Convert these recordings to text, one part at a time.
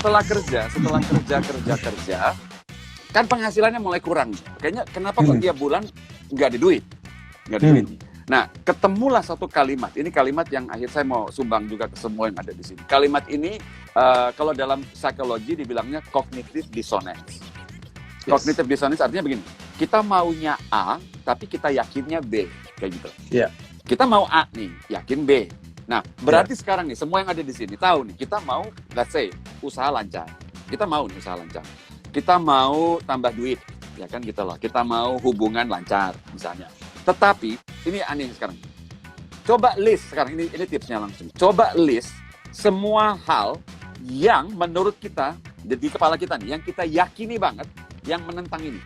setelah kerja, kan penghasilannya mulai kurang. Kayaknya kenapa kok tiap bulan nggak ada duit? Nah, ketemulah satu kalimat. Ini kalimat yang akhir saya mau sumbang juga ke semua yang ada di sini. Kalimat ini kalau dalam psikologi dibilangnya cognitive dissonance. Cognitive dissonance artinya begini. Kita maunya A, tapi kita yakinnya B, kayak gitu. Kita mau A nih, yakin B. Nah, berarti sekarang nih semua yang ada di sini tahu nih, kita mau, let's say, usaha lancar. Kita mau nih usaha lancar. Kita mau tambah duit, ya kan gitu loh. Kita mau hubungan lancar, misalnya. Tetapi ini aneh sekarang. Coba list sekarang, ini tipsnya langsung. Coba list semua hal yang menurut kita di kepala kita nih, yang kita yakini banget, yang menentang ini,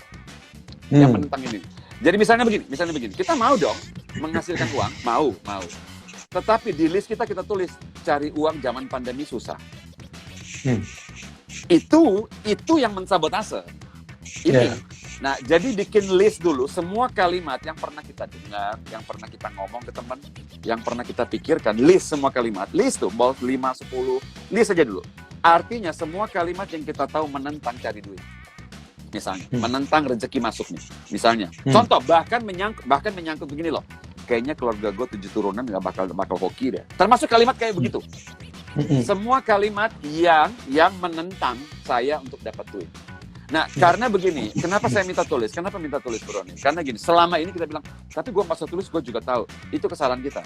yang menentang ini. Jadi misalnya begini, kita mau dong menghasilkan uang, mau. Tetapi di list kita tulis cari uang zaman pandemi susah. Itu yang mensabotase. Ini. Nah, jadi bikin list dulu semua kalimat yang pernah kita dengar, yang pernah kita ngomong ke teman, yang pernah kita pikirkan, list semua kalimat. List tuh, bold 5, 10, list aja dulu. Artinya semua kalimat yang kita tahu menentang cari duit. Misalnya, menentang rezeki masuk nih. Misalnya, contoh bahkan menyangkut begini loh. Kayaknya keluarga gue 7 turunan nggak bakal hoki deh. Termasuk kalimat kayak begitu. Semua kalimat yang menentang saya untuk dapat duit. Nah, karena begini, kenapa saya minta tulis? Kenapa minta tulis, Bro? Karena gini, selama ini kita bilang, tapi gue pas tulis, gue juga tahu. Itu kesalahan kita.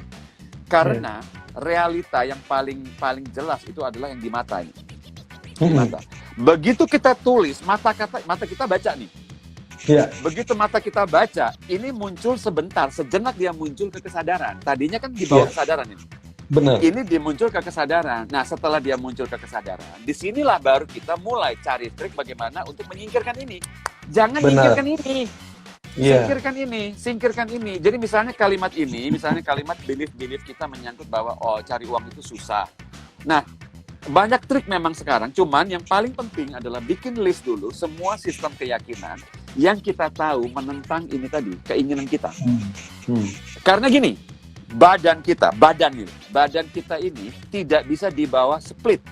Karena realita yang paling jelas itu adalah yang di mata ini. Di mata. Begitu kita tulis, mata kita baca nih. Begitu mata kita baca, ini muncul sebentar, sejenak dia muncul ke kesadaran. Tadinya kan di bawah kesadaran ini. Benar. Ini dia muncul ke kesadaran. Nah, setelah dia muncul ke kesadaran, disinilah baru kita mulai cari trik bagaimana untuk menyingkirkan ini. Jangan singkirkan ini. Singkirkan ini. Jadi misalnya kalimat belief kita menyangkut bahwa cari uang itu susah. Nah, banyak trik memang sekarang, cuman yang paling penting adalah bikin list dulu semua sistem keyakinan yang kita tahu menentang ini tadi, keinginan kita. Karena gini, badan kita ini tidak bisa dibawa split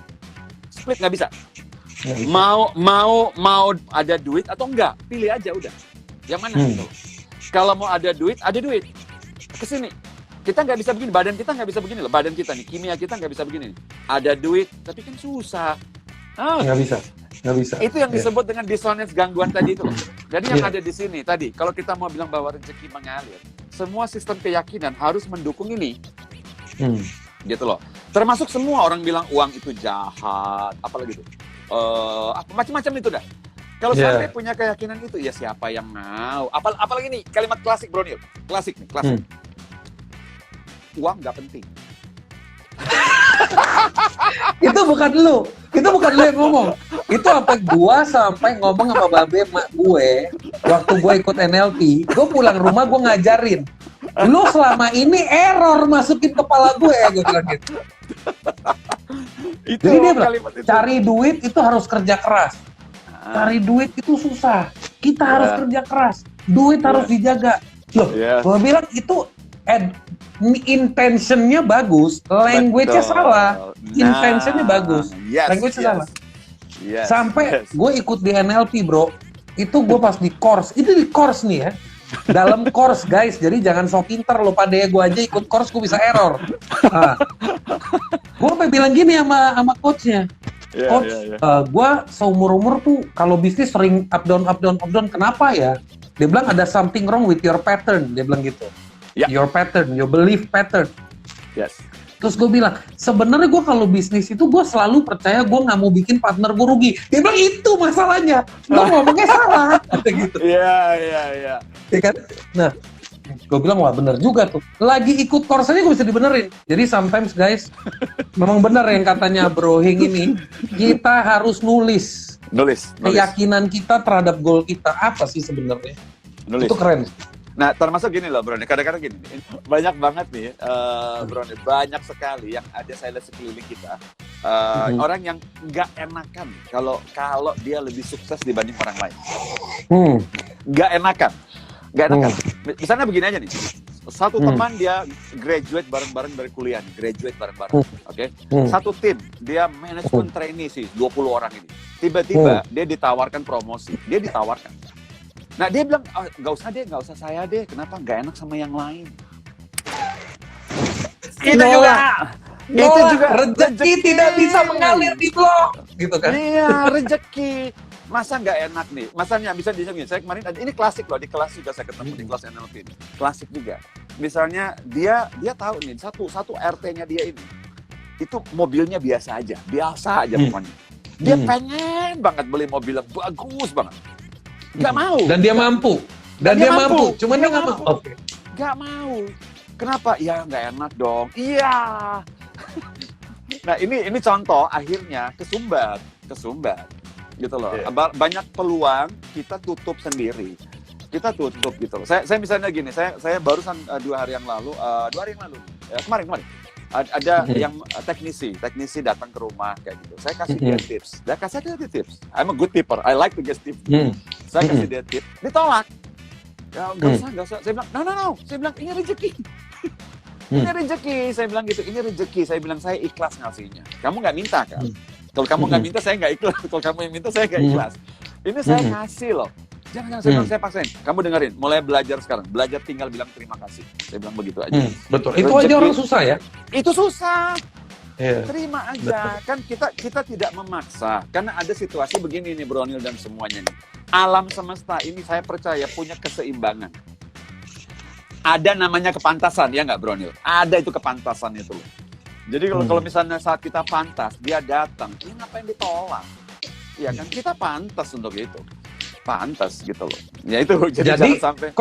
nggak bisa. Mau ada duit atau enggak, pilih aja udah. Yang mana gitu. Kalau mau ada duit kesini. Kita nggak bisa begini, badan kita nggak bisa begini loh. Badan kita nih, kimia kita nggak bisa begini. Ada duit, tapi kan susah. Nggak bisa. Itu yang disebut dengan dissonance gangguan tadi itu loh. Jadi yang ada di sini tadi, kalau kita mau bilang bahwa rezeki mengalir, semua sistem keyakinan harus mendukung ini. Gitu loh. Termasuk semua orang bilang uang itu jahat, apalagi itu. Macam-macam itu dah. Kalau sampai punya keyakinan itu, ya siapa yang mau? Apalagi nih, kalimat klasik, Bro Neil. Klasik. Uang nggak penting. Itu bukan lu yang ngomong. Itu gua sampai ngomong sama babe mak gue waktu gue ikut NLP. Gue pulang rumah gue ngajarin, lu selama ini error masukin kepala gue bilang gitu. Jadi dia bilang, cari duit itu harus kerja keras. Cari duit itu susah. Kita harus kerja keras. Duit harus dijaga. Loh, gue bilang itu intentionnya bagus, language-nya salah. Intentionnya bagus, language-nya salah. Sampai gue ikut di NLP, Bro. Itu gue pas di course. Itu di course nih ya. Dalam course, guys. Jadi jangan sok pinter lo pada gue aja ikut course gue bisa error. Gue sampai bilang gini sama coach-nya. Coach, gue seumur-umur tuh kalau bisnis sering up down. Kenapa ya? Dia bilang ada something wrong with your pattern. Dia bilang gitu. Your pattern, your belief pattern. Terus gue bilang, sebenarnya gue kalau bisnis itu gue selalu percaya gue nggak mau bikin partner gue rugi. Dia bilang itu masalahnya. Lo ngomongnya salah. Gitu. Iya. Ya kan? Nah, gue bilang wah bener juga tuh. Lagi ikut course-nya gue bisa dibenerin. Jadi sometimes guys, memang bener yang katanya Bro Hing ini, kita harus nulis. Keyakinan kita terhadap goal kita apa sih sebenarnya? Itu keren. Nah, termasuk gini loh, Bro. Kadang-kadang gini, banyak banget nih, Bro. Banyak sekali yang ada saya lihat sekeliling kita, orang yang nggak enakan kalau dia lebih sukses dibanding orang lain. Nggak enakan. Misalnya begini aja nih, Satu teman dia graduate bareng-bareng dari kuliah, graduate bareng-bareng, oke? Satu tim, dia manajemen trainee sih, 20 orang ini. Tiba-tiba dia ditawarkan promosi, dia ditawarkan. Nah dia bilang, nggak usah saya deh, kenapa nggak enak sama yang lain? Itu juga rezeki tidak bisa mengalir di blog, gitu kan? Iya, rezeki. Masa nggak enak nih? Masanya bisa disini. Saya kemarin ini klasik loh, di kelas juga saya ketemu di kelas NLP ini. Klasik juga. Misalnya dia tahu nih satu RT-nya dia ini itu mobilnya biasa aja pokoknya. Dia pengen banget beli mobil yang bagus banget. Nggak mau. Dan dia mampu. Cuman dia nggak mau. Oke. Nggak mau. Kenapa? Ya nggak enak dong. Iya. Nah ini contoh akhirnya kesumbat gitu loh. Banyak peluang kita tutup sendiri. Kita tutup gitu loh. Saya misalnya gini, saya barusan 2 hari yang lalu ya, kemarin ada yang teknisi datang ke rumah kayak gitu. Saya kasih dia tips. I'm a good tipper. I like to get tips. Saya kasih dia tips. Ditolak. Ya nggak usah. Saya bilang no. Saya bilang ini rezeki. Ini rezeki. Saya bilang gitu. Ini rezeki. Saya bilang saya ikhlas ngasihnya. Kamu nggak minta kan? Kalau kamu nggak minta, saya nggak ikhlas. Kalau kamu yang minta, saya nggak ikhlas. Ini saya ngasih loh. Jangan saya paksain. Kamu dengerin, mulai belajar sekarang. Belajar tinggal bilang terima kasih. Saya bilang begitu aja. Betul. Itu aja orang susah ya? Itu susah. Terima aja. Betul. Kan kita tidak memaksa. Karena ada situasi begini nih, Bronil dan semuanya nih. Alam semesta ini saya percaya punya keseimbangan. Ada namanya kepantasan, ya nggak Bronil? Ada itu kepantasan itu loh. Jadi kalau misalnya saat kita pantas, dia datang, ini ngapain ditolak? Ya kan kita pantas untuk itu. Pantas gitu loh. Ya itu jadi jangan sampai.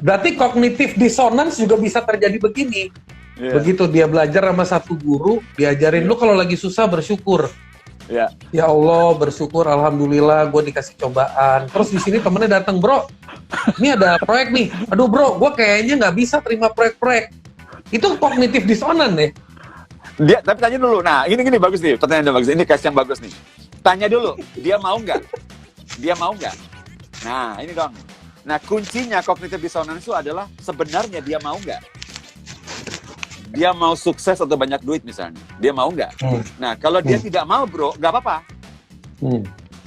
Berarti cognitive dissonance juga bisa terjadi begini. Begitu dia belajar sama satu guru, diajarin lu kalau lagi susah bersyukur. Ya Allah, bersyukur, alhamdulillah gue dikasih cobaan. Terus di sini temennya datang, bro, ini ada proyek nih. Aduh bro, gue kayaknya nggak bisa terima proyek-proyek. Itu cognitive dissonance ya. Dia tapi tanya dulu. Nah, ini bagus nih. Pertanyaan yang bagus. Ini case yang bagus nih. Tanya dulu, dia mau nggak? Nah, ini dong. Nah, kuncinya cognitive dissonance itu adalah sebenarnya dia mau nggak? Dia mau sukses atau banyak duit misalnya. Dia mau nggak? Nah, kalau dia tidak mau, bro, nggak apa-apa.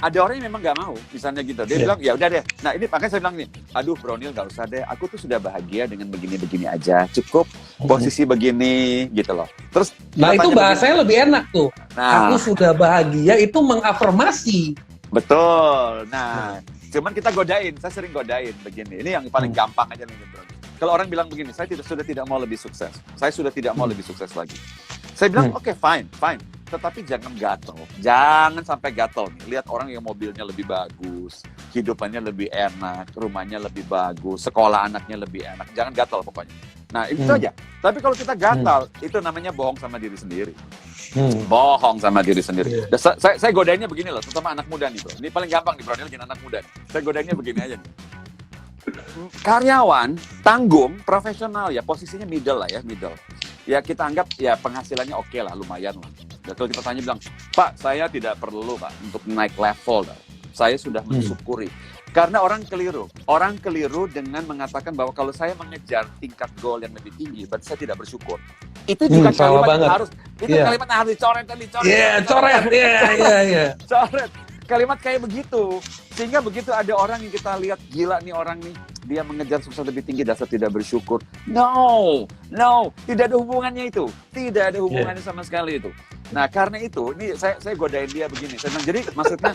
Ada orang yang memang nggak mau, misalnya gitu. Dia bilang, ya udah deh. Nah, ini makanya saya bilang nih, aduh Bronil nggak usah deh. Aku tuh sudah bahagia dengan begini-begini aja. Cukup posisi begini, gitu loh. Terus, nah itu bahasanya lebih enak tuh. Nah, aku sudah bahagia itu mengafirmasi. Betul. Nah, cuman kita godain. Saya sering godain begini. Ini yang paling gampang aja nih, Bro. Kalau orang bilang begini, saya sudah tidak mau lebih sukses. Saya sudah tidak mau lebih sukses lagi. Saya bilang, oke, fine. Tetapi jangan gatel. Jangan sampai gatel nih. Lihat orang yang mobilnya lebih bagus, hidupannya lebih enak, rumahnya lebih bagus, sekolah anaknya lebih enak. Jangan gatel pokoknya. Nah, itu aja. Tapi kalau kita gatal, itu namanya bohong sama diri sendiri. Bohong sama diri sendiri. Saya godainnya begini loh, terutama anak muda nih, bro. Ini paling gampang nih, bro. Ini lagi anak muda nih. Saya godainnya begini aja nih. Karyawan, tanggung, profesional ya, posisinya middle lah ya, middle. Ya kita anggap ya penghasilannya oke lah, lumayan lah. Dan kalau kita tanya bilang, Pak, saya tidak perlu Pak untuk naik level. Saya sudah mensyukuri. Karena orang keliru dengan mengatakan bahwa kalau saya mengejar tingkat goal yang lebih tinggi, berarti saya tidak bersyukur. Itu juga kalimat yang harus, kalimat yang harus dicoret. Coret. Kalimat kayak begitu. Sehingga begitu ada orang yang kita lihat, gila nih orang nih, dia mengejar sukses lebih tinggi, dasar tidak bersyukur. No, tidak ada hubungannya itu. Tidak ada hubungannya sama sekali itu. Nah, karena itu, ini saya godain dia begini. Saya bilang, jadi maksudnya,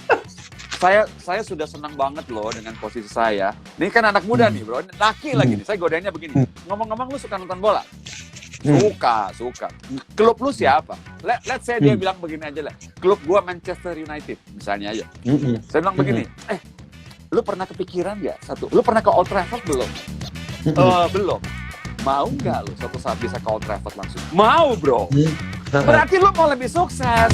saya sudah senang banget loh dengan posisi saya. Ini kan anak muda nih, bro. Laki lagi nih, saya godainnya begini. Ngomong-ngomong, lu suka nonton bola? Suka. Klub lu siapa? Let's say dia bilang begini aja lah. Klub gua Manchester United, misalnya aja. Saya bilang begini, lu pernah kepikiran nggak lu pernah ke Old Trafford belum? Belum. Mau nggak lu suatu saat bisa ke Old Trafford langsung? Mau, bro. Berarti lu mau lebih sukses.